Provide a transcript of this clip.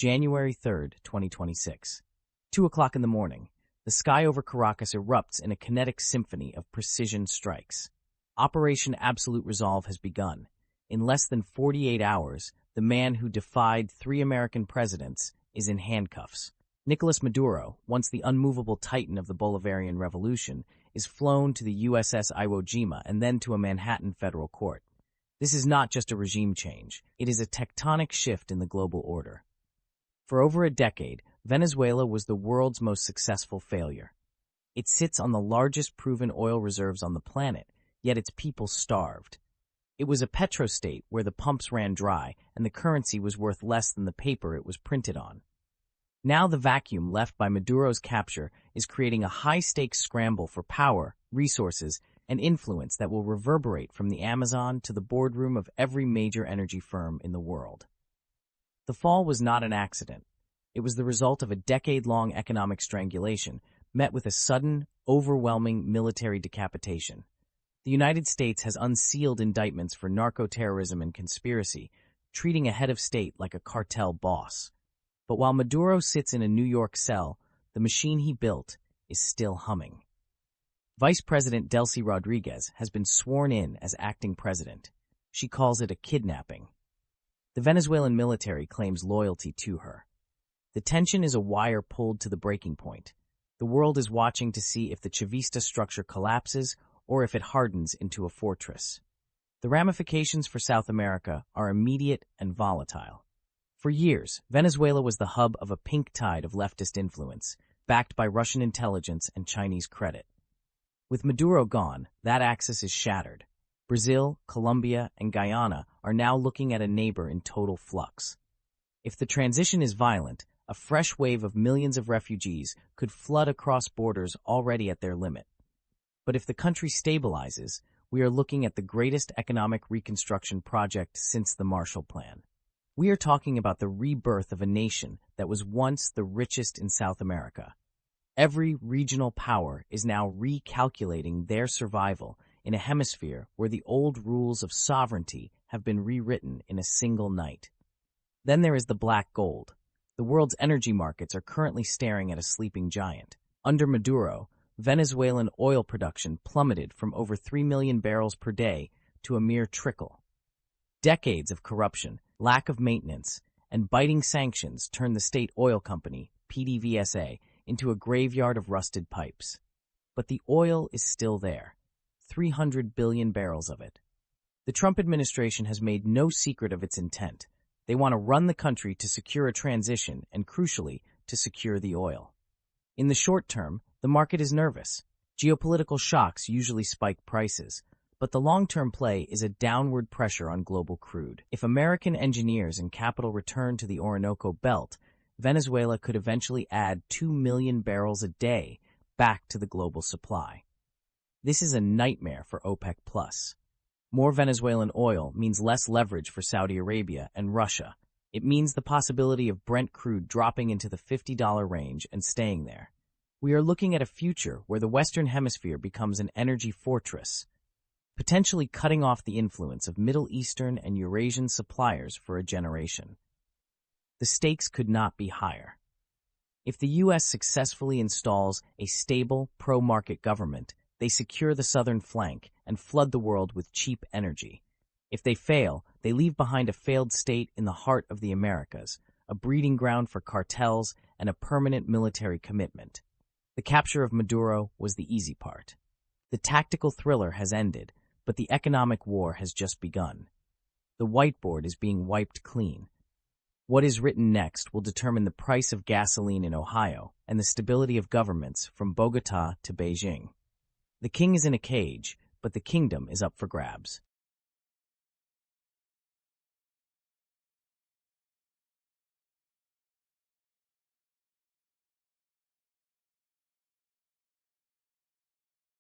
January 3rd, 2026. 2 o'clock in the morning. The sky over Caracas erupts in a kinetic symphony of precision strikes. Operation Absolute Resolve has begun. In less than 48 hours, the man who defied 3 American presidents is in handcuffs. Nicolas Maduro, once the unmovable titan of the Bolivarian Revolution, is flown to the USS Iwo Jima and then to a Manhattan federal court. This is not just a regime change. It is a tectonic shift in the global order. For over a decade, Venezuela was the world's most successful failure. It sits on the largest proven oil reserves on the planet, yet its people starved. It was a petrostate where the pumps ran dry and the currency was worth less than the paper it was printed on. Now the vacuum left by Maduro's capture is creating a high-stakes scramble for power, resources, and influence that will reverberate from the Amazon to the boardroom of every major energy firm in the world. The fall was not an accident. It was the result of a decade-long economic strangulation met with a sudden, overwhelming military decapitation. The United States has unsealed indictments for narco-terrorism and conspiracy, treating a head of state like a cartel boss. But while Maduro sits in a New York cell, the machine he built is still humming. Vice President Delcy Rodriguez has been sworn in as acting president. She calls it a kidnapping. The Venezuelan military claims loyalty to her. The tension is a wire pulled to the breaking point. The world is watching to see if the Chavista structure collapses or if it hardens into a fortress. The ramifications for South America are immediate and volatile. For years, Venezuela was the hub of a pink tide of leftist influence, backed by Russian intelligence and Chinese credit. With Maduro gone, that axis is shattered. Brazil, Colombia, and Guyana are now looking at a neighbor in total flux. If the transition is violent, a fresh wave of millions of refugees could flood across borders already at their limit. But if the country stabilizes, we are looking at the greatest economic reconstruction project since the Marshall Plan. We are talking about the rebirth of a nation that was once the richest in South America. Every regional power is now recalculating their survival in a hemisphere where the old rules of sovereignty have been rewritten in a single night. Then there is the black gold. The world's energy markets are currently staring at a sleeping giant. Under Maduro, Venezuelan oil production plummeted from over 3 million barrels per day to a mere trickle. Decades of corruption, lack of maintenance, and biting sanctions turned the state oil company, PDVSA, into a graveyard of rusted pipes. But the oil is still there, 300 billion barrels of it. The Trump administration has made no secret of its intent. They want to run the country to secure a transition and, crucially, to secure the oil. In the short term, the market is nervous. Geopolitical shocks usually spike prices, but the long-term play is a downward pressure on global crude. If American engineers and capital return to the Orinoco Belt, Venezuela could eventually add 2 million barrels a day back to the global supply. This is a nightmare for OPEC+. More Venezuelan oil means less leverage for Saudi Arabia and Russia. It means the possibility of Brent crude dropping into the $50 range and staying there. We are looking at a future where the Western Hemisphere becomes an energy fortress, potentially cutting off the influence of Middle Eastern and Eurasian suppliers for a generation. The stakes could not be higher. If the U.S. successfully installs a stable, pro-market government, they secure the southern flank and flood the world with cheap energy. If they fail, they leave behind a failed state in the heart of the Americas, a breeding ground for cartels and a permanent military commitment. The capture of Maduro was the easy part. The tactical thriller has ended, but the economic war has just begun. The whiteboard is being wiped clean. What is written next will determine the price of gasoline in Ohio and the stability of governments from Bogota to Beijing. The king is in a cage, but the kingdom is up for grabs.